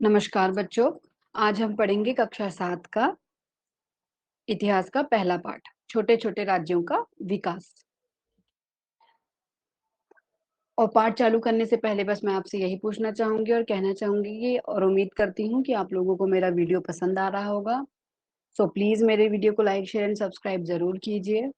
नमस्कार बच्चों, आज हम पढ़ेंगे कक्षा 7 का इतिहास का पहला पाठ, छोटे-छोटे राज्यों का विकास। और पाठ चालू करने से पहले बस मैं आपसे यही पूछना चाहूँगी और कहना चाहूँगी कि और उम्मीद करती हूँ कि आप लोगों को मेरा वीडियो पसंद आ रहा होगा। सो प्लीज़ मेरे वीडियो को लाइक, शेयर एंड सब्सक्राइब ज़रूर कीजिए।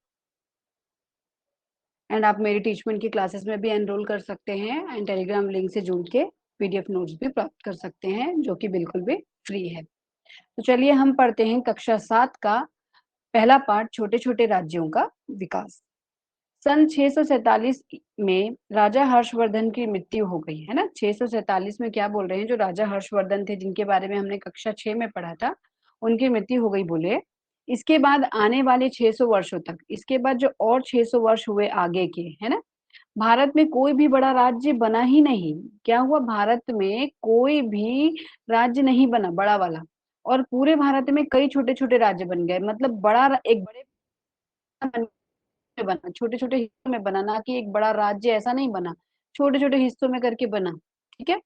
एंड आप मेरी टीचमेंट की क्लासेस में भी एनरोल कर सकते हैं एंड टेलीग्राम लिंक से जुड़ के पीडीएफ नोट्स भी प्राप्त कर सकते हैं, जो कि बिल्कुल भी फ्री है। तो चलिए हम पढ़ते हैं कक्षा 7 का पहला पाठ छोटे-छोटे राज्यों का विकास। सन 647 में राजा हर्षवर्धन की मृत्यु हो गई, है ना? 647 में क्या बोल रहे हैं, जो राजा हर्षवर्धन थे, जिनके बारे में हमने कक्षा 6 में पढ़ा था, उनकी मृत्यु हो गई बोले। इसके बाद आने वाले 600 वर्षों तक, इसके बाद जो और 600 वर्ष हुए आगे के, है ना? भारत में कोई भी बड़ा राज्य बना ही नहीं। क्या हुआ? भारत में कोई भी राज्य नहीं बना बड़ा वाला और पूरे भारत में कई छोटे-छोटे राज्य बन गए। मतलब एक बड़े में बना, छोटे-छोटे हिस्सों में बना, ना कि एक बड़ा राज्य ऐसा नहीं बना, छोटे-छोटे हिस्सों में करके बना, ठीक है?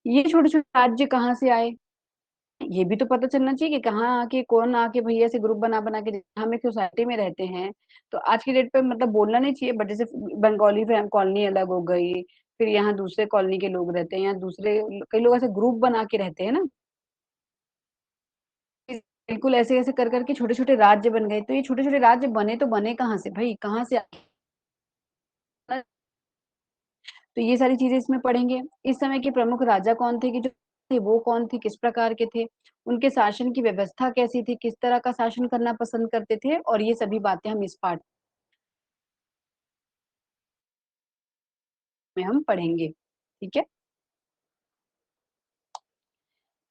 ये छोटे-छोटे राज्य कहाँ से आए? ये भी तो पता चलना चाहिए कि कहाँ आके कौन आके भैया ऐसे ग्रुप बना-बना के हम एक सोसाइटी में रहते हैं, तो आज की डेट पे मतलब बोलना नहीं चाहिए बट जैसे बंगाली कॉलोनी अलग हो गई, फिर यहाँ दूसरे कॉलोनी के लोग रहते हैं, यहाँ दूसरे कई लोग ऐसे ग्रुप बना के रहते हैं ना, बिल्कुल ऐसे-ऐसे कर के छोटे-छोटे राज्य बन गए, तो ये छोटे-छोटे राज्य तो बने कहाँ से भई? कहाँ से आए? तो ये सारी चीज़ें इसमें पढ़ेंगे। इस समय के प्रमुख राजा कौन थे कि जो थे वो कौन थे, किस प्रकार के थे? उनके शासन की व्यवस्था कैसी थी, किस तरह का शासन करना पसंद करते थे और ये सभी बातें हम इस पाठ में हम पढ़ेंगे, ठीक है?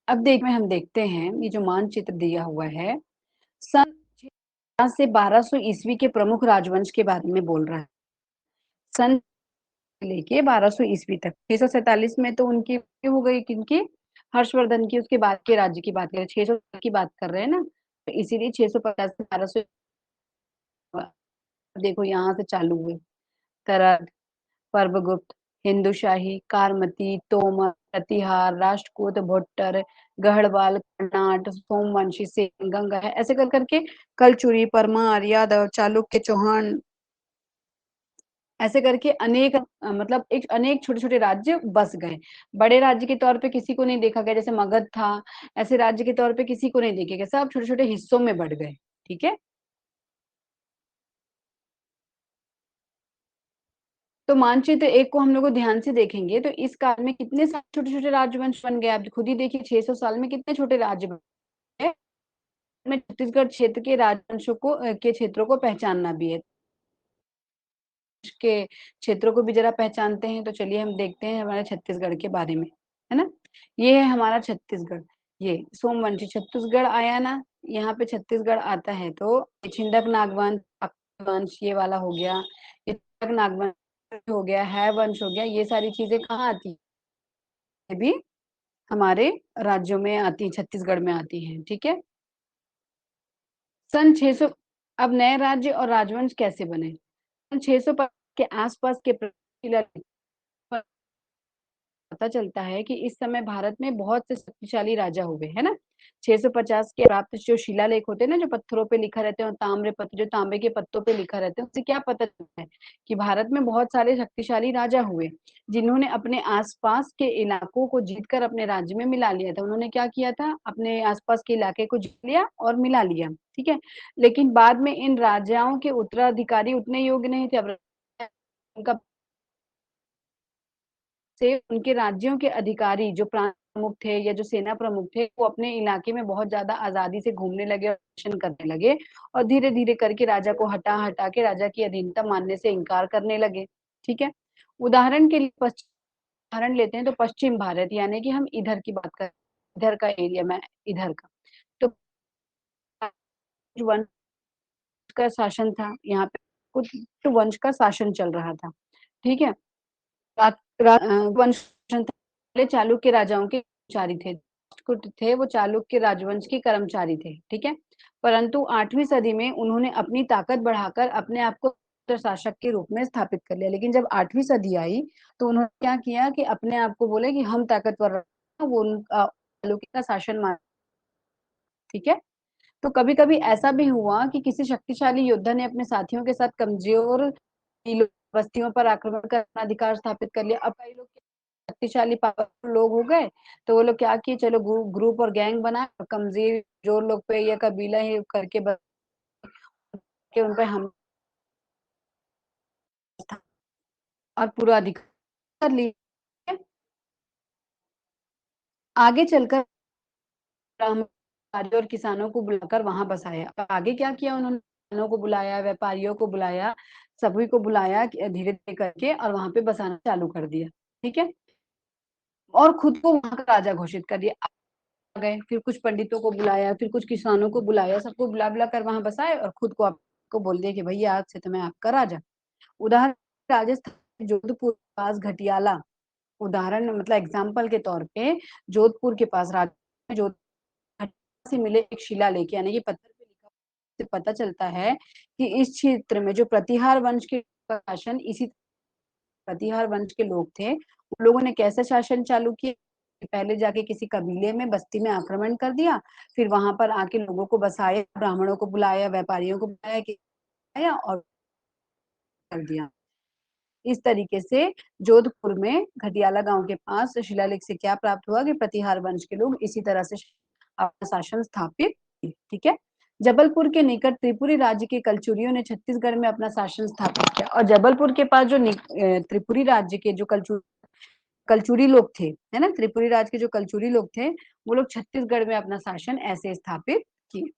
अब हम देखते हैं ये जो मानचित्र दिया हुआ है, सन 6 से 1200 ईस्वी के प्रमुख राजवंश के बारे में बोल रहा है। सन लेके 1200 ईस्वी तक 647 में तो उनकी मृत्यु हो गई किनकी? हर्षवर्धन की, उसके बाद के राज्य की बात करें 600 की बात कर रहे हैं ना, तो इसीलिए 650 से 1200 देखो यहाँ से चालू हुए। तरद, पर्वगुप्त, हिंदूशाही, कारमती, तोमर, प्रतिहार, राष्ट्रकूट, भोट्टर, गढ़वाल, कर्नाट, सोमवंशी, सेन, गंगा है, ऐसे कर करके कलचुरी, परमार, यादव, चालुक्य, चौहान ऐसे करके मतलब एक अनेक छोटे-छोटे राज्य बस गए। बड़े राज्य के तौर पे किसी को नहीं देखा गया, जैसे मगध था, ऐसे राज्य के तौर पे किसी को नहीं देखे गए, सब छोटे-छोटे हिस्सों में बँट गए, ठीक है? तो मानचित्र 1 को हम लोग ध्यान से देखेंगे, तो इस काल में कितने सारे छोटे-छोटे राजवंश बन गए, आप खुद ही देखिए 600 साल में कितने छोटे राज्य बन गए। में छत्तीसगढ़ क्षेत्र के राजवंशों को के क्षेत्रों को पहचानना भी है। के क्षेत्रों को भी ज़रा पहचानते हैं, तो चलिए हम देखते हैं हमारे छत्तीसगढ़ के बारे में, है ना? ये है हमारा छत्तीसगढ़, ये सोमवंशी छत्तीसगढ़ आया ना, यहाँ पे छत्तीसगढ़ आता है तो छिंदक नागवंश, वंश ये वाला हो गया, ये छिंदक नागवंश हो गया, है वंश हो गया, ये सारी चीज़ें कहाँ आती हैं? ये भी हमारे राज्यों में आती हैं, छत्तीसगढ़ में आती हैं, ठीक है? सन 600 अब नए राज्य और राजवंश कैसे बने? सन 600 के आसपास के पता चलता है कि इस समय भारत में बहुत से शक्तिशाली राजा हुए, है ना? 650 के प्राप्त जो शिलालेख होते हैं ना, जो पत्थरों पे लिखा रहता है और ताम्रपत्र जो तांबे के पत्तों पे लिखा रहता है, उससे क्या पता चलता है कि भारत में बहुत सारे शक्तिशाली राजा हुए, जिन्होंने अपने आस-पास के इलाकों को जीतकर अपने राज्य में मिला लिया था। उन्होंने क्या किया था? अपने आस-पास के इलाके को जीत लिया और मिला लिया, ठीक है? लेकिन बाद में इन राजाओं के उत्तराधिकारी उतने योग्य नहीं थे। अब उनका से उनके राज्यों के अधिकारी जो प्रांत प्रमुख थे या जो सेना प्रमुख थे, वो अपने इलाके में बहुत ज़्यादा आज़ादी से घूमने लगे और शासन करने लगे और धीरे-धीरे करके राजा को हटा-हटा के राजा की अधीनता मानने से इनकार करने लगे, ठीक है? उदाहरण के लिए उदाहरण लेते हैं तो पश्चिम भारत यानी कि हम इधर की बात कर इधर का एरिया में इधर का। तो वंश का शासन था, यहाँ पे कुछ वंश का शासन चल रहा था, ठीक है? वंश पहले चालुक्य राजाओं के कर्मचारी थे। राष्ट्रकूट थे वो चालुक्य राजवंश के कर्मचारी थे, ठीक है? परंतु 8वीं सदी में उन्होंने अपनी ताकत बढ़ाकर अपने आप को शासक के रूप में स्थापित कर लिया। लेकिन जब 8वीं सदी आई, तो उन्होंने क्या किया कि अपने आप को बोले कि हम ताकतवर वो चालुक्य का शासन माना, ठीक है? तो कभी-कभी ऐसा भी हुआ कि किसी शक्तिशाली योद्धा ने अपने साथियों के साथ कमज़ोर बस्तियों पर आक्रमण कर अपना अधिकार स्थापित कर लिया। अब कई लोग शक्तिशाली पावरफुल लोग हो गए, तो वो लोग क्या किए, चलो ग्रुप और गैंग बनाए और कमज़ोर लोग पे या कबीला ही करके के उन पे हमला और पूरा अधिकार कर लिया। आगे चलकर व्यापारियों और किसानों को बुलाकर वहाँ बसाया। अब आगे क्या किया उन्होंने, किसानों को बुलाया, व्यापारियों को बुलाया, सभी को बुलाया कि धीरे-धीरे करके और वहाँ पे बसाना चालू कर दिया, ठीक है? और खुद को वहाँ का राजा घोषित कर दिया। आ गए, फिर कुछ पंडितों को बुलाया, फिर कुछ किसानों को बुलाया, सबको बुला-बुला कर वहाँ बसाए और खुद को आपको बोल दिया कि भैया आज से तो मैं आपका राजा। उदाहरण राजस्थान जोधपुर के पास घटियाला, उदाहरण मतलब एग्ज़ाम्पल के तौर पे जोधपुर के पास जो से मिले एक शिलालेख यानी कि पत्थर पे लिखा से पता चलता है कि इस क्षेत्र में जो प्रतिहार वंश के शासन इसी प्रतिहार वंश के लोग थे, उन लोगों ने कैसे शासन चालू किया? पहले जाके किसी कबीले में, बस्ती में आक्रमण कर दिया, फिर वहाँ पर आके लोगों को बसाया, ब्राह्मणों को बुलाया, व्यापारियों को बुलाया कि आया और कर दिया। इस तरीके से जोधपुर में घटियाला गाँव के पास शिलालेख से क्या प्राप्त हुआ कि प्रतिहार वंश के लोग इसी तरह से अपना शासन स्थापित किए, ठीक है? जबलपुर के निकट त्रिपुरी राज्य के कलचुरियों ने छत्तीसगढ़ में अपना शासन स्थापित किया और जबलपुर के पास जो त्रिपुरी राज्य के जो कलचुरी लोग थे, है ना? त्रिपुरी राज्य के जो कलचुरी लोग थे, वो लोग छत्तीसगढ़ में अपना शासन ऐसे स्थापित किए।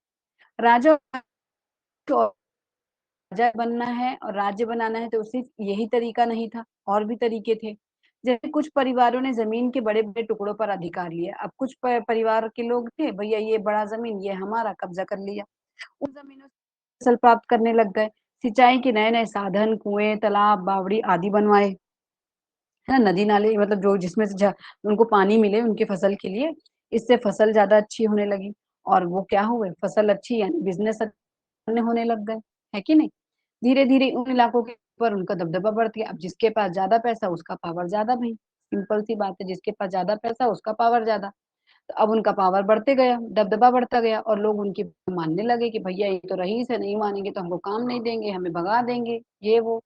राजा को राजा बनना है और राज्य बनाना है तो सिर्फ यही तरीका नहीं था, और भी तरीके थे। जैसे कुछ परिवारों ने ज़मीन के बड़े-बड़े टुकड़ों पर अधिकार लिया। अब कुछ परिवार के लोग थे, भैया ये बड़ा ज़मीन ये हमारा, कब्ज़ा कर लिया। उन ज़मीनों से फसल प्राप्त करने लग गए। सिंचाई के नए-नए साधन, कुएँ, तालाब, बावड़ी आदि बनवाए। है ना? नदी-नाले मतलब जो जिसमें से उनको पानी मिले उनकी फसल के लिए, इससे फसल ज़्यादा अच्छी होने लगी और वो क्या हुए, फसल अच्छी यानी बिज़नेस अन्य होने लग गए, है कि नहीं? धीरे-धीरे उन इलाकों के ऊपर उनका दबदबा बढ़ गया। अब जिसके पास ज़्यादा पैसा उसका पावर ज़्यादा भई, सिंपल सी बात है, जिसके पास ज़्यादा पैसा उसका पावर ज़्यादा। तो अब उनका पावर बढ़ते गया, दबदबा बढ़ता गया और लोग उनकी मानने लगे कि भैया ये तो रईस है, नहीं मानेंगे तो हमको काम नहीं देंगे, हमें भगा देंगे, ये वो।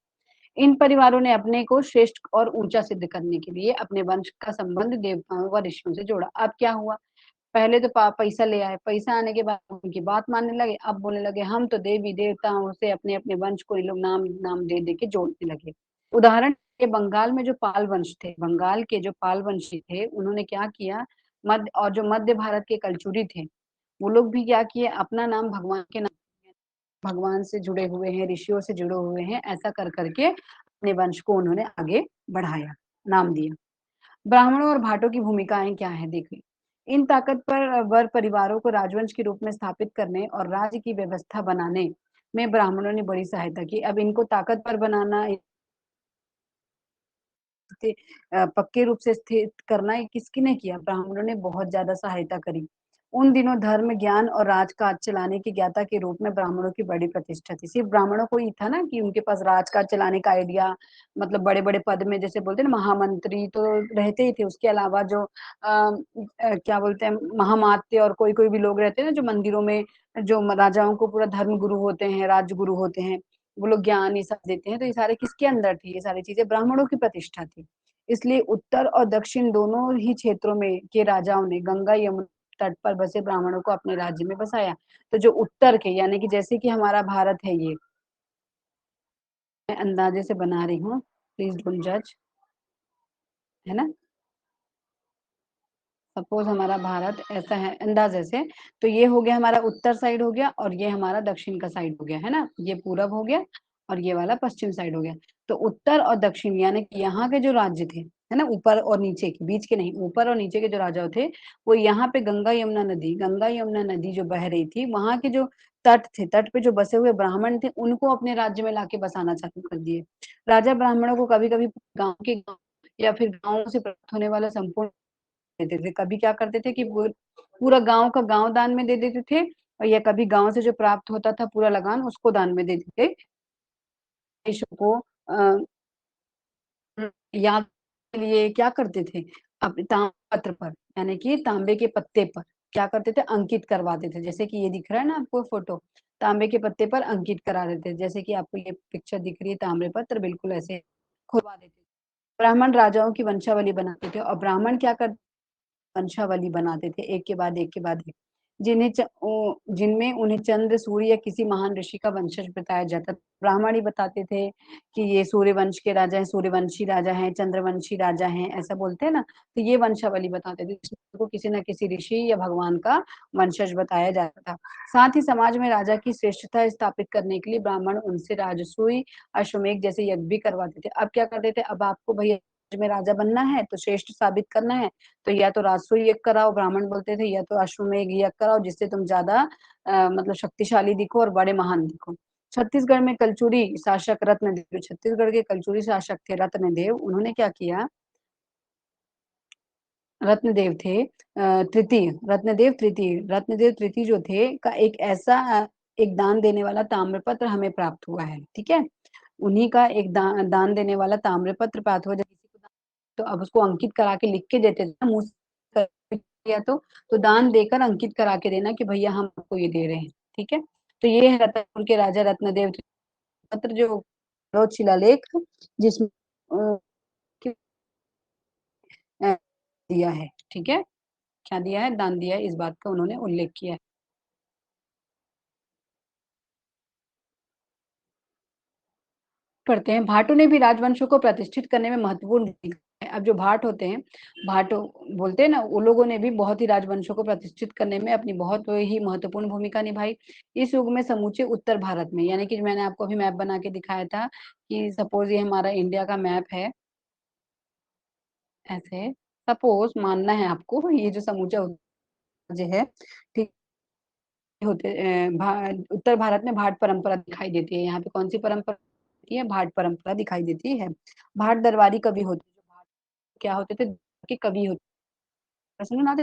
इन परिवारों ने अपने को श्रेष्ठ और ऊँचा सिद्ध करने के लिए अपने वंश का संबंध देवताओं व ऋषियों से जोड़ा। अब क्या हुआ? पहले तो पैसा ले आए, पैसा आने के बाद उनकी बात मानने लगे, अब बोलने लगे हम तो देवी-देवताओं से अपने-अपने वंश को ये लोग नाम नाम दे-दे के जोड़ने लगे। उदाहरण के बंगाल में जो पाल वंश थे, बंगाल के जो पाल वंशी थे, उन्होंने क्या किया जो मध्य भारत के कलचुरी थे, वो लोग भी क्या किए अपना नाम भगवान के नाम भगवान से जुड़े हुए हैं, ऋषियों से जुड़े हुए हैं, ऐसा कर करके अपने वंश को उन्होंने आगे बढ़ाया, नाम दिया। ब्राह्मणों और भाटों की भूमिकाएँ क्या हैं देखिए। इन ताकतवर वर परिवारों को राजवंश के रूप में स्थापित करने और राज्य की व्यवस्था बनाने में ब्राह्मणों ने बड़ी सहायता की। अब इनको ताकतवर बनाना पक्के रूप से स्थित करना ये किसने किया? ब्राह्मणों ने बहुत ज़्यादा सहायता करी। उन दिनों धर्म, ज्ञान और राजकाज चलाने की ज्ञाता के रूप में ब्राह्मणों की बड़ी प्रतिष्ठा थी। सिर्फ ब्राह्मणों को ही था ना कि उनके पास राजकाज चलाने का आइडिया मतलब बड़े-बड़े पद में जैसे बोलते हैं ना महामंत्री तो रहते ही थे। उसके अलावा जो क्या बोलते हैं महामात्य और कोई-कोई भी लोग रहते हैं ना जो मंदिरों में जो राजाओं को पूरा धर्म गुरु होते हैं, राजगुरु होते हैं। वो लोग ज्ञान ये सब देते हैं, तो ये सारे किसके अंदर थी? ये सारी चीज़ें ब्राह्मणों की प्रतिष्ठा थी। इसलिए उत्तर और दक्षिण दोनों ही क्षेत्रों में के राजाओं ने गंगा यमुना तट पर बसे ब्राह्मणों को अपने राज्य में बसाया। तो जो उत्तर के यानी कि जैसे कि हमारा भारत है ये, मैं अंदाज़े से बना रही हूँ, प्लीज़ डोंट जज, है ना? सपोज़ हमारा भारत ऐसा है अंदाज़े से, तो ये हो गया हमारा उत्तर साइड हो गया और ये हमारा दक्षिण का साइड हो गया, है ना? ये पूरब हो गया और ये वाला पश्चिम साइड हो गया। तो उत्तर और दक्षिण यानी कि यहाँ के जो राज्य थे, है ना? ऊपर और नीचे के, बीच के नहीं, ऊपर और नीचे के जो राजा थे, वो यहाँ पे गंगा यमुना नदी जो बह रही थी, वहाँ के जो तट थे, तट पे जो बसे हुए ब्राह्मण थे, उनको अपने राज्य में लाके बसाना चालू कर दिए। राजा ब्राह्मणों को कभी-कभी गाँव या फिर गाँव से प्राप्त होने वाला संपूर्ण देते थे। कभी क्या करते थे कि पूरा गाँव का गाँव दान में दे देते थे और या कभी गाँव से जो प्राप्त होता था पूरा लगान उसको दान में दे देते देशों को याद के लिए क्या करते थे अब ताम्रपत्र पर यानी कि तांबे के पत्ते पर क्या करते थे, अंकित करवाते थे। जैसे कि ये दिख रहा है ना आपको फोटो, तांबे के पत्ते पर अंकित करा देते थे। जैसे कि आपको ये पिक्चर दिख रही है ताम्र पत्र, बिल्कुल ऐसे खुलवा देते थे। ब्राह्मण राजाओं की वंशावली बनाते थे, और ब्राह्मण क्या कर वंशावली बनाते थे, एक के बाद एक के बाद एक, जिनमें उन्हें चंद्र, सूर्य या किसी महान ऋषि का वंशज बताया जाता था। ब्राह्मण ही बताते थे कि ये सूर्यवंश के राजा हैं, सूर्यवंशी राजा हैं, चंद्रवंशी राजा हैं, ऐसा बोलते हैं ना, तो ये वंशावली बताते थे, जिसमें उनको किसी न किसी ऋषि या भगवान का वंशज बताया जाता था। साथ ही समाज में राजा की श्रेष्ठता स्थापित करने के लिए ब्राह्मण उनसे राजसूय, अश्वमेध जैसे यज्ञ भी करवाते थे। अब क्या करते थे, अब आपको भैया समाज में राजा बनना है, तो श्रेष्ठ साबित करना है, तो या तो राजसूय यज्ञ कराओ, ब्राह्मण बोलते थे, या तो अश्वमेध यज्ञ कराओ, जिससे तुम ज्यादा मतलब शक्तिशाली दिखो और बड़े महान दिखो। छत्तीसगढ़ में कलचुरी शासक रत्नदेव, जो छत्तीसगढ़ के कलचुरी शासक थे रत्नदेव, उन्होंने क्या किया, रत्नदेव थे तृतीय, रत्नदेव तृतीय जो थे का एक ऐसा एक दान देने वाला ताम्रपत्र हमें प्राप्त हुआ है, ठीक है? उन्हीं का एक दान देने वाला ताम्रपत्र प्राप्त हुआ, जब किसी को तो अब उसको अंकित करा के लिख के देते थे ना, मुँह से किया तो दान देकर अंकित करा के देना कि भैया हम आपको ये दे रहे हैं, ठीक है? तो ये है रतनपुर के राजा रत्नदेव पत्र, जो शिलालेख जिसमें कि दिया है, ठीक है? क्या दिया है? दान दिया है, इस बात का उन्होंने उल्लेख किया है। पढ़ते हैं, भाटों ने भी राजवंशों को प्रतिष्ठित करने में महत्वपूर्ण भूमिका है। अब जो भाट होते हैं, भाटो बोलते हैं ना, वो लोगों ने भी बहुत ही राजवंशों को प्रतिष्ठित करने में अपनी बहुत ही महत्वपूर्ण भूमिका निभाई। इस युग में समूचे उत्तर भारत में, यानी कि मैंने आपको अभी मैप बना के दिखाया था कि सपोज़ ये हमारा इंडिया का मैप है, ऐसे सपोज़ मानना है आपको, ये जो समूचा राज्य है, ठीक होते उत्तर भारत में भाट परंपरा दिखाई देती है। यहाँ पे कौन-सी परंपरा होती है? भाट परंपरा दिखाई देती है। भाट दरबारी कवि होते, जो भाट क्या होते थे के कवि होते, सुने ना,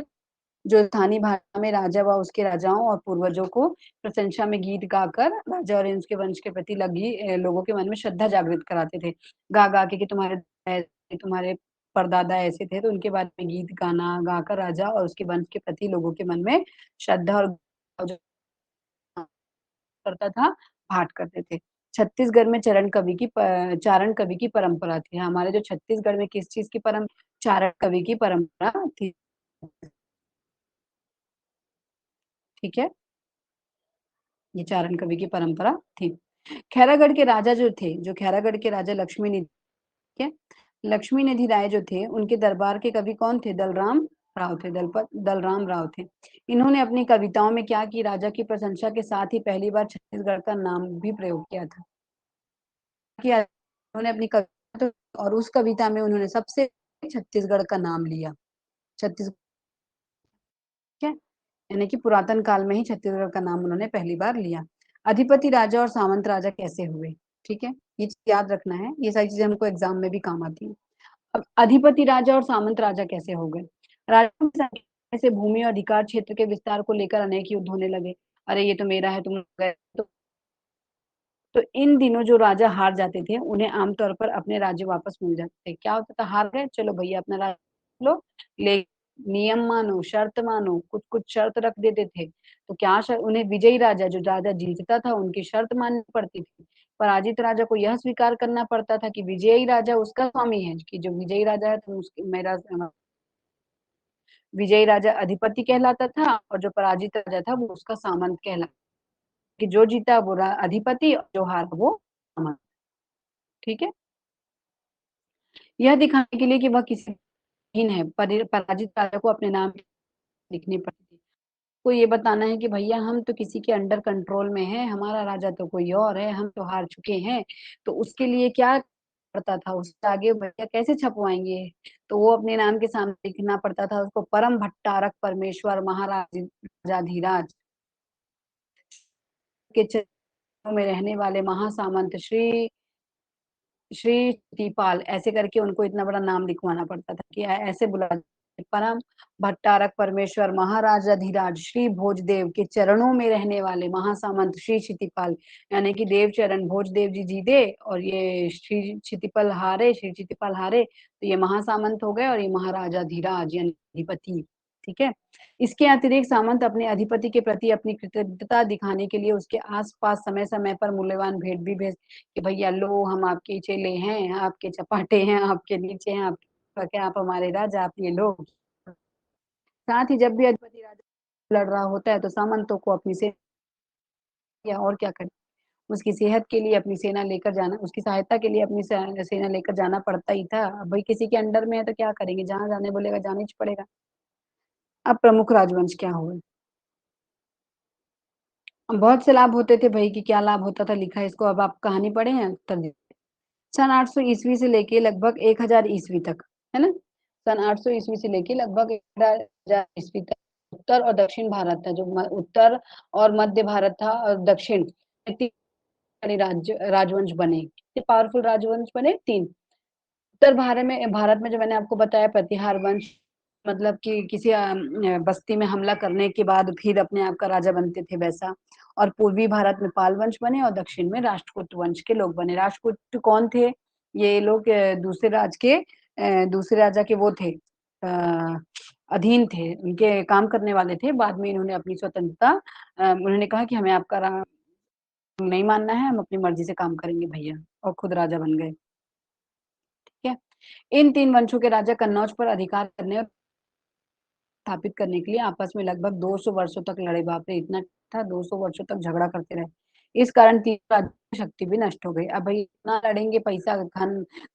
जो स्थानीय भाषा में राजा व उसके राजाओं और पूर्वजों को प्रशंसा में गीत गाकर राजा और उसके वंश के प्रति लगी लोगों के मन में श्रद्धा जागृत कराते थे। गा-गा के कि तुम्हारे परदादा ऐसे थे, तो उनके बारे में गीत गाना गाकर राजा और उसके वंश के प्रति लोगों के मन में श्रद्धा और जो करता था, पाठ करते थे। छत्तीसगढ़ में चारण कवि की परंपरा थी। हमारे जो छत्तीसगढ़ में किस चीज़ की चारण कवि की परंपरा थी, ठीक है? ये चारण कवि की परंपरा थी। खैरागढ़ के राजा जो थे, जो खैरागढ़ के राजा लक्ष्मीनिधि के लक्ष्मीनिधि राय जो थे, उनके दरबार के कवि कौन थे? दलराम राव थे। इन्होंने अपनी कविताओं में क्या की, राजा की प्रशंसा के साथ ही पहली बार छत्तीसगढ़ का नाम भी प्रयोग किया था। किया उन्होंने अपनी कविता, और उस कविता में उन्होंने सबसे छत्तीसगढ़ का नाम लिया। छत्तीस ठीक है? यानी कि पुरातन काल में ही छत्तीसगढ़ का नाम उन्होंने पहली बार लिया। अधिपति राजा और सामंत राजा कैसे हुए? ठीक है? ये चीज़ याद रखना है, ये सारी चीज़ें हमको एग्ज़ाम में भी काम आती हैं। अब अधिपति राजा और सामंत राजा कैसे हो गए? राजाओं की संख्या से भूमि और अधिकार क्षेत्र के विस्तार को लेकर अनेक युद्ध होने लगे। अरे ये तो मेरा है, तुम गए तो इन दिनों जो राजा हार जाते थे, उन्हें आमतौर पर अपने राज्य वापस मिल जाते थे। क्या होता था, हार गए, चलो भैया अपना राज्य लो, ले नियम मानो, शर्त मानो, कुछ-कुछ शर्त रख देते थे। तो क्या उन्हें विजयी राजा, जो राजा जीतता था, उनकी शर्त माननी पड़ती थी। पराजित राजा को यह स्वीकार करना पड़ता था कि विजयी राजा उसका स्वामी है, कि जो विजयी राजा है तो मेरा विजयी राजा अधिपति कहलाता था, और जो पराजित राजा था वो उसका सामंत कहलाता, कि जो जीता वो अधिपति और जो हारा वो सामंत। ठीक है? यह दिखाने के लिए कि वह किसी हीन है, पराजित राजा को अपने नाम लिखनी पड़ती थी। को ये बताना है कि भैया हम तो किसी के अंडर कंट्रोल में हैं, हमारा राजा तो कोई और है, हम तो हार चुके हैं। तो उसके लिए क्या पड़ता था, उससे आगे भैया कैसे छपवाएँगे? तो वो अपने नाम के सामने लिखना पड़ता था उसको, परम भट्टारक परमेश्वर महाराज राजाधिराज के चरणों में रहने वाले महासामंत श्री दीपाल, ऐसे करके उनको इतना बड़ा नाम लिखवाना पड़ता था कि ऐसे परम भट्टारक परमेश्वर महाराजाधिराज श्री भोजदेव के चरणों में रहने वाले महासामंत श्री क्षितिपाल, यानी कि देव चरण भोजदेव जी जीते और ये श्री क्षितिपाल हारे, तो ये महासामंत हो गए और ये महाराजाधिराज यानी अधिपति। ठीक है? इसके अतिरिक्त सामंत अपने अधिपति के प्रति अपनी कृतज्ञता दिखाने के लिए उसके आस-पास समय-समय पर मूल्यवान भेंट भी भेज कि भैया लो हम आपके चेले हैं, आपके चपाटे हैं, आपके नीचे हैं, आप हमारे राजा, आप ये लो। साथ ही जब भी अधिपति राजा लड़ रहा होता है तो सामंतों को अपनी से या और क्या करें, उसकी सेहत के लिए अपनी सेना लेकर जाना उसकी सहायता के लिए अपनी सेना लेकर जाना पड़ता ही था। अब भई किसी के अंडर में है तो क्या करेंगे, जहाँ जाने बोलेगा जाना ही पड़ेगा। अब प्रमुख राजवंश क्या हुए? बहुत से लाभ होते थे भई कि क्या लाभ होता था लिखा है इसको अब आप कहानी पढ़े हैं? तब सन 800 ईस्वी से लेके लगभग 1000 ईस्वी तक, है ना? सन 800 ईस्वी से लेके लगभग 1000 ईस्वी तक उत्तर और दक्षिण भारत था जो म उत्तर और मध्य भारत था और दक्षिण, 3 बड़े राजवंश बने। कितने पावरफुल राजवंश बने? 3। उत्तर भारत में जो मैंने आपको बताया प्रतिहार वंश मतलब कि किसी बस्ती में हमला करने के बाद फिर अपने आप का राजा बनते थे वैसा और पूर्वी भारत में पाल वंश बने और दक्षिण में राष्ट्रकूट वंश के लोग बने। राष्ट्रकूट कौन थे? ये लोग दूसरे राजा के वो थे अधीन थे, उनके काम करने वाले थे। बाद में इन्होंने अपनी स्वतंत्रता उन्होंने कहा कि हमें आपका नहीं मानना है, हम अपनी मर्ज़ी से काम करेंगे भैया और खुद राजा बन गए, ठीक है? इन 3 वंशों के राजा कन्नौज पर अधिकार करने और स्थापित करने के लिए आपस में लगभग 200 वर्षों तक लड़े। बाप रे! इतना था 200 वर्षों तक झगड़ा करते रहे। इस कारण तीनों राज्यों की शक्ति भी नष्ट हो गई। अब भई इतना लड़ेंगे पैसा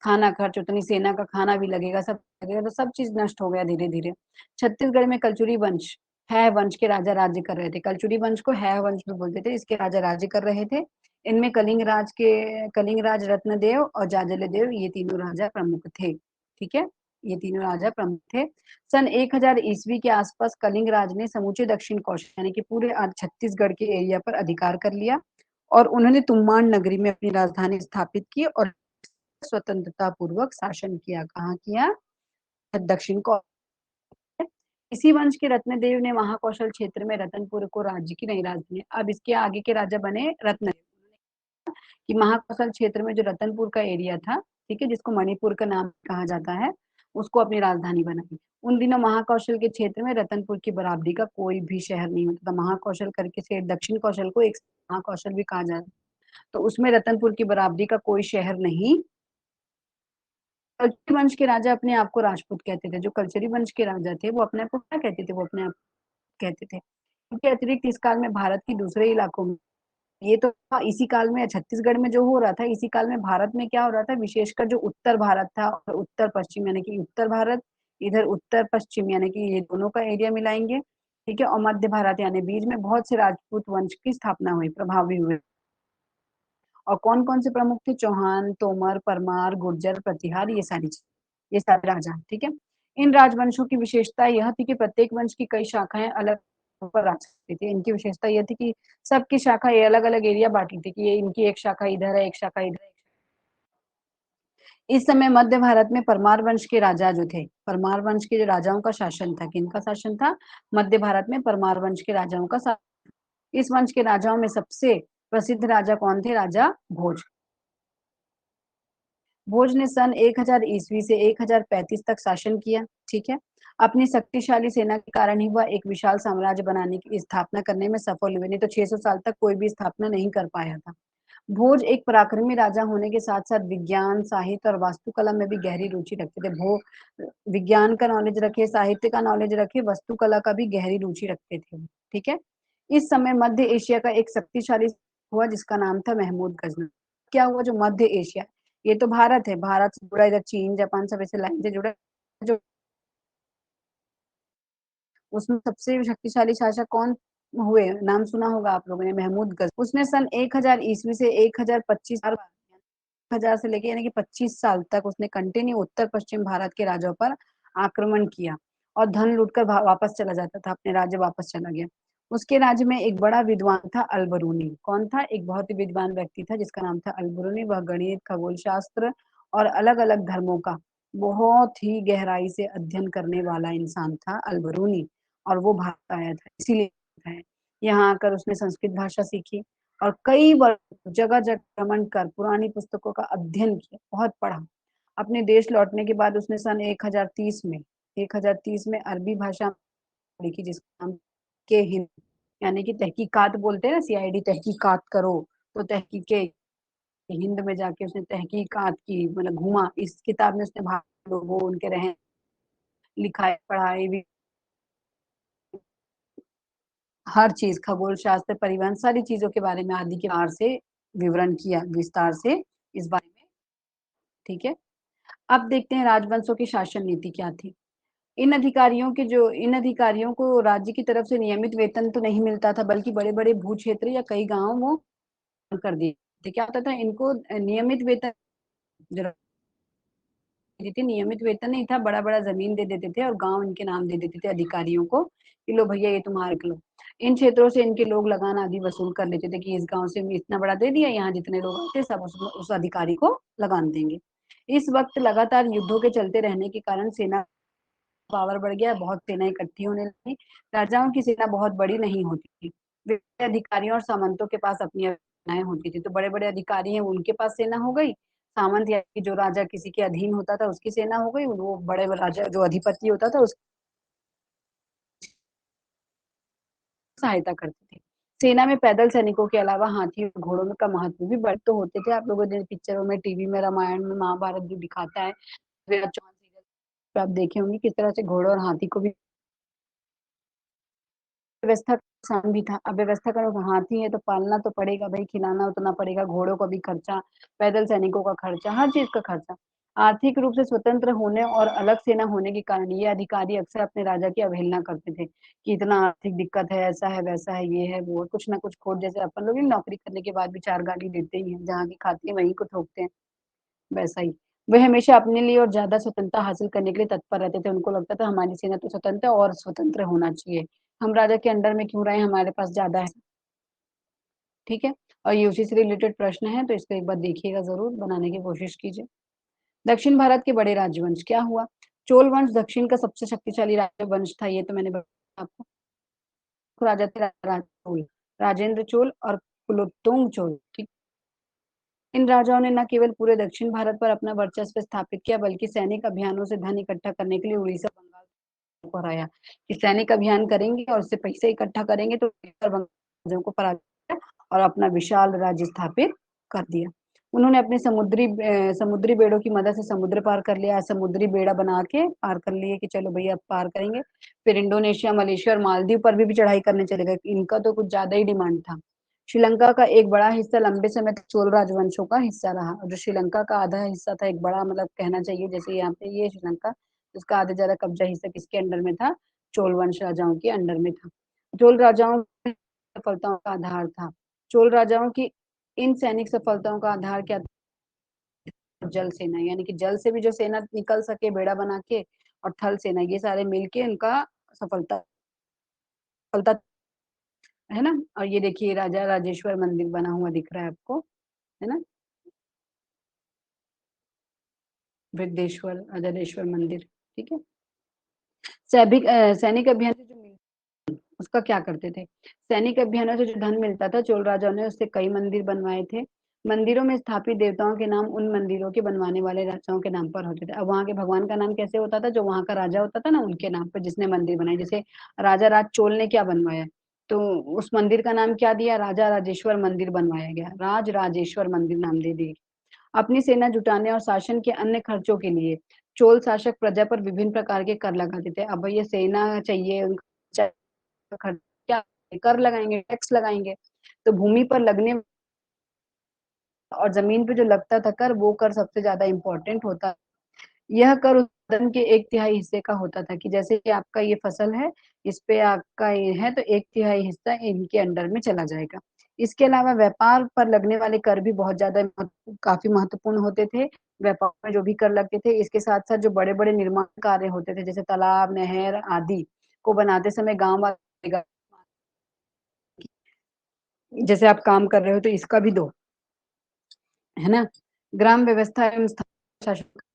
खाना खर्च, उतनी सेना का खाना भी लगेगा, सब लगेगा तो सब चीज़ नष्ट हो गया धीरे-धीरे। छत्तीसगढ़ में कलचुरी वंश, है वंश के राजा राज्य कर रहे थे। कलचुरी वंश को है वंश भी बोलते थे, इसके राजा राज्य कर रहे थे। इनमें कलिंगराज रत्नदेव और जाजलदेव ये तीनों राजा प्रमुख थे, ठीक है? ये तीनों राजा प्रमुख थे। सन 1000 ईस्वी के आसपास कलिंग राज ने समूचे दक्षिण कौशल यानी कि पूरे छत्तीसगढ़ के एरिया पर अधिकार कर लिया और उन्होंने तुम्बाड़ नगरी में अपनी राजधानी स्थापित की और स्वतंत्रता पूर्वक शासन किया। कहाँ किया? दक्षिण कौ इसी वंश के रत्नदेव ने महाकौशल क्षेत्र में रतनपुर को राज्य की नई राजधानी अब इसके आगे के राजा बने रत्न कि महाकौशल क्षेत्र में जो रतनपुर का एरिया था, ठीक है, जिसको मणिपुर का नाम कहा जाता है, उसको अपनी राजधानी बनाई। उन दिनों महाकौशल के क्षेत्र में रतनपुर की बराबरी का कोई भी शहर नहीं होता था। महाकौशल करके से दक्षिण कौशल को एक महाकौशल भी कहा जाता तो उसमें रतनपुर की बराबरी का कोई शहर नहीं कल्चरी वंश के राजा अपने आप को राजपूत कहते थे। जो कल्चरी वंश के राजा थे, वो अपने आप को क्या कहते थे? वो अपने आप कहते थे। इनके अतिरिक्त इस काल में भारत के दूसरे इलाकों में ये तो इसी काल में छत्तीसगढ़ में जो हो रहा था, इसी काल में भारत में क्या हो रहा था, विशेषकर जो उत्तर भारत था और उत्तर-पश्चिम यानी कि उत्तर भारत, इधर उत्तर-पश्चिम यानी कि ये दोनों का एरिया मिलाएँगे, ठीक है? और मध्य भारत यानी बीच में बहुत से राजपूत वंश की स्थापना हुई, प्रभावी हुए। और कौन-कौन से प्रमुख थे? चौहान, तोमर, परमार, गुर्जर, प्रतिहार ये सारे राजा, ठीक है? इन राजवंशों की विशेषता यह थी कि प्रत्येक वंश की कई शाखाएँ अलग पर राज करती थी। इनकी विशेषता ये थी कि सबकी शाखा ये अलग-अलग एरिया बाँटी थी कि ये इनकी एक शाखा इधर है, एक शाखा इधर है। इस समय मध्य भारत में परमार वंश के राजा जो थे, परमार वंश के जो राजाओं का शासन था, किनका शासन था? मध्य भारत में परमार वंश के राजाओं का इस वंश के राजाओं में सबसे प्रसिद्ध राजा कौन थे? राजा भोज। भोज ने सन 1000 ईस्वी से 1035 तक शासन किया, ठीक है? अपनी शक्तिशाली सेना के कारण ही वह एक विशाल साम्राज्य बनाने की स्थापना करने में सफल हुए, नहीं तो 600 साल तक कोई भी स्थापना नहीं कर पाया था। भोज एक पराक्रमी राजा होने के साथ-साथ विज्ञान, साहित्य और वास्तुकला में भी गहरी रुचि रखते थे। विज्ञान का नॉलेज रखे, साहित्य का नॉलेज रखे, वास्तुकला का भी गहरी रुचि रखते थे वो, ठीक है? इस समय मध्य एशिया का एक शक्तिशाली हुआ जिसका नाम था महमूद गजनवी। क्या हुआ जो मध्य एशिया ये तो भारत है, भारत से जुड़ा इधर चीन, जापान सब ऐसे लाइन से जुड़ा जो उसमें सबसे शक्तिशाली शासक कौन हुए? नाम सुना होगा आप लोगों ने महमूद गज़नवी। उसने सन 1000 ईस्वी से 1025 1000 से लेके यानी कि 25 साल तक उसने कंटिन्यू उत्तर-पश्चिम भारत के राज्यों पर आक्रमण किया और धन लूटकर वापस चला जाता था, अपने राज्य वापस चला गया। उसके राज्य में एक बड़ा विद्वान था अल-बरूनी। कौन था? एक बहुत ही विद्वान व्यक्ति था जिसका नाम था अल-बरूनी। वह गणित, खगोल शास्त्र और अलग-अलग धर्मों का बहुत ही गहराई से अध्ययन करने वाला इंसान था अल-बरूनी और वो भारत आया था, इसीलिए है। यहाँ आकर उसने संस्कृत भाषा सीखी और कई वर्ष जगह-जगह भ्रमण कर पुरानी पुस्तकों का अध्ययन किया, बहुत पढ़ा। अपने देश लौटने के बाद उसने सन 1030 में अरबी भाषा लिखी जिसका नाम के हिंद, यानी कि तहकीकात बोलते हैं ना, सीआईडी तहकीकात करो, तो तहकीके हिंद में जाके उसने तहकीकात की, मतलब घूमा। इस किताब में उसने लोगों, उनके रहन, लिखाई पढ़ाई भी, हर चीज, खगोल शास्त्र, परिवहन, सारी चीजों के बारे में आदि के बारे से विवरण किया विस्तार से इस बारे में। ठीक है, अब देखते हैं राजवंशों की शासन नीति क्या थी। इन अधिकारियों को राज्य की तरफ से नियमित वेतन तो नहीं मिलता था, बल्कि बड़े बड़े भू क्षेत्र या कई गांव वो कर दिए थे। क्या होता था, इनको नियमित वेतन देती थी, नियमित वेतन नहीं था, बड़ा बड़ा जमीन दे देते थे और गांव इनके नाम दे देते थे अधिकारियों को कि लो भैया ये तुम्हारे लो। इन क्षेत्रों से इनके लोग लगान आदि वसूल कर लेते थे कि इस गांव से इतना बड़ा दे दिया, यहाँ जितने लोग आते सब उस अधिकारी को लगान देंगे। इस वक्त लगातार युद्धों के चलते रहने के कारण सेना पावर बढ़ गया, बहुत सेना इकट्ठी होने लगी। राजाओं की सेना बहुत बड़ी नहीं होती थी, वे अधिकारियों और सामंतों के पास अपनी सेनाएं होती थी। तो बड़े बड़े अधिकारी हैं, उनके पास सेना हो गई, सामंत या कि जो राजा किसी के अधीन होता था उसकी सेना हो गई, वो बड़े राजा जो अधिपति होता था उसकी सहायता करते थे। सेना में पैदल सैनिकों के अलावा हाथी और घोड़ों में का महत्व भी बढ़ तो होते थे। आप लोगों ने पिक्चरों में, टीवी में, रामायण में, महाभारत जो दिखाता है, विराट चौहान सीरियल पे आप देखे होंगे किस तरह से घोड़े और हाथी को भी व्यवस्था का आसान भी था। अब व्यवस्था करो, हाथी है तो पालना तो पड़ेगा भाई, खिलाना उतना पड़ेगा, घोड़ों का भी खर्चा, पैदल सैनिकों का खर्चा, हर चीज का खर्चा। आर्थिक रूप से स्वतंत्र होने और अलग सेना होने के कारण ये अधिकारी अक्सर अपने राजा की अवहेलना करते थे कि इतना आर्थिक दिक्कत है, ऐसा है, वैसा है, ये है, वो है, कुछ ना कुछ खोट। जैसे अपन लोग नौकरी करने के बाद भी चार गाली देते ही हैं, जहाँ की खाती है वहीं को ठोकते हैं, वैसा ही। वे हमेशा अपने लिए और ज्यादा स्वतंत्रता हासिल करने के लिए तत्पर रहते थे। उनको लगता था हमारी सेना तो स्वतंत्र है और स्वतंत्र होना चाहिए, हम राजा के अंडर में क्यों रहे, हमारे पास ज्यादा है। ठीक है, और ये उसी से रिलेटेड प्रश्न है, तो इसको एक बार देखिएगा, जरूर बनाने की कोशिश कीजिए। दक्षिण भारत के बड़े राजवंश क्या हुआ। चोल वंश दक्षिण का सबसे शक्तिशाली राजवंश था, ये तो मैंने बताया आपको। राजा थे चोल, राजेंद्र चोल और कुलोत्तुंग चोल। ठीक, इन राजाओं ने न केवल पूरे दक्षिण भारत पर अपना वर्चस्व स्थापित किया, बल्कि सैनिक अभियानों से धन इकट्ठा करने के लिए उड़ीसा, बंगाल को हराया। कि सैनिक अभियान करेंगे और उससे पैसे इकट्ठा करेंगे तो बंगाल को पराजित और अपना विशाल राज्य स्थापित कर दिया। उन्होंने अपने समुद्री बेड़ों की मदद से समुद्र पार कर लिया, समुद्री बेड़ा बना के पार कर लिए कि चलो भैया अब पार करेंगे। फिर इंडोनेशिया, मलेशिया और मालदीव पर भी चढ़ाई करने चले गए, इनका तो कुछ ज्यादा ही डिमांड था। श्रीलंका का एक बड़ा हिस्सा लंबे समय तक चोल राजवंशों का हिस्सा रहा, और जो श्रीलंका का आधा हिस्सा था, एक बड़ा, मतलब कहना चाहिए, जैसे यहाँ पे ये श्रीलंका, उसका आधा ज्यादा कब्जा हिस्सा किसके अंडर में था, चोल वंश राजाओं के अंडर में था। चोल राजाओं की सफलताओं का आधार था, चोल राजाओं की इन सैनिक सफलताओं का आधार क्या था, जल सेना, यानी कि जल से भी जो सेना निकल सके बेड़ा बना के, और थल सेना, ये सारे मिलके उनका सफलता सफलता है ना। और ये देखिए राजा राजेश्वर मंदिर बना हुआ दिख रहा है आपको, है ना, वृद्धेश्वर राजेश्वर मंदिर। ठीक है, सैनिक अभियान से जो उसका क्या करते थे, सैनिक अभियानों से जो धन मिलता था, चोल राजाओं ने उससे कई मंदिर बनवाए थे। मंदिरों में स्थापित देवताओं के नाम उन मंदिरों के बनवाने वाले राजाओं के नाम पर होते थे। अब वहां के भगवान का नाम कैसे होता था, जो वहां का राजा होता था ना, उनके नाम पर जिसने मंदिर बनाए। जैसे राजा राज चोल ने क्या बनवाया, तो उस मंदिर का नाम क्या दिया, राजा राजेश्वर मंदिर बनवाया गया, राज राजेश्वर मंदिर नाम दे दिया। अपनी सेना जुटाने और शासन के अन्य खर्चों के लिए चोल शासक प्रजा पर विभिन्न प्रकार के कर लगाते थे। अब ये सेना चाहिए, उनका खर्च क्या, कर लगाएंगे, टैक्स लगाएंगे। तो भूमि पर लगने और जमीन पे जो लगता था कर, वो कर सबसे ज्यादा इम्पोर्टेंट होता। यह कर उत्पादन के एक तिहाई हिस्से का होता था, कि जैसे कि आपका ये फसल है, इस पे आपका ये है, तो एक तिहाई हिस्सा इनके अंडर में चला जाएगा। इसके अलावा व्यापार पर लगने वाले कर भी बहुत ज्यादा काफी महत्वपूर्ण होते थे। व्यापार में जो भी कर लगते थे, इसके साथ साथ जो बड़े बड़े निर्माण कार्य होते थे, जैसे तालाब, नहर आदि को बनाते समय गांव वाले, जैसे आप काम कर रहे हो तो इसका भी दो, है ना। ग्राम व्यवस्था एवं स्थानीय शासन का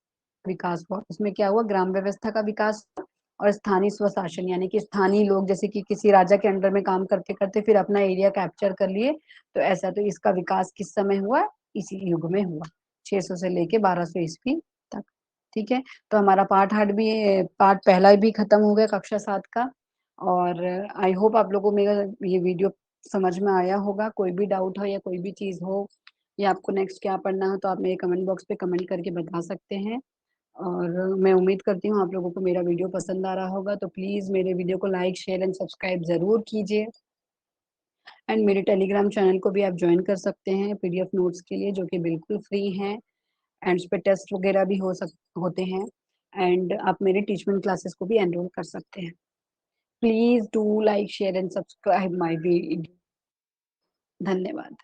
विकास हुआ, उसमें क्या हुआ, ग्राम व्यवस्था का विकास हुआ, और स्थानीय स्वशासन, यानी कि स्थानीय लोग जैसे कि किसी राजा के अंडर में काम करते करते फिर अपना एरिया कैप्चर कर लिए, तो ऐसा, तो इसका विकास किस समय हुआ, इसी युग में हुआ, 600 से लेके 1200 ईस्वी तक। ठीक है, तो हमारा पार्ट 8 भी, पार्ट पहला भी खत्म हो गया कक्षा 7 का। और आई होप आप लोगों को मेरा ये वीडियो समझ में आया होगा। कोई भी डाउट हो या कोई भी चीज़ हो या आपको नेक्स्ट क्या पढ़ना हो तो आप मेरे कमेंट बॉक्स पे कमेंट करके बता सकते हैं। और मैं उम्मीद करती हूँ आप लोगों को मेरा वीडियो पसंद आ रहा होगा, तो प्लीज़ मेरे वीडियो को लाइक, शेयर एंड सब्सक्राइब ज़रूर कीजिए। एंड मेरे टेलीग्राम चैनल को भी आप जॉइन कर सकते हैं पीडीएफ नोट्स के लिए, जो कि बिल्कुल फ्री हैं एंड उस पे टेस्ट वगैरह भी होते हैं। एंड आप मेरे टीचमेंट क्लासेस को भी एनरोल कर सकते हैं। Please do like, share and subscribe my video. धन्यवाद।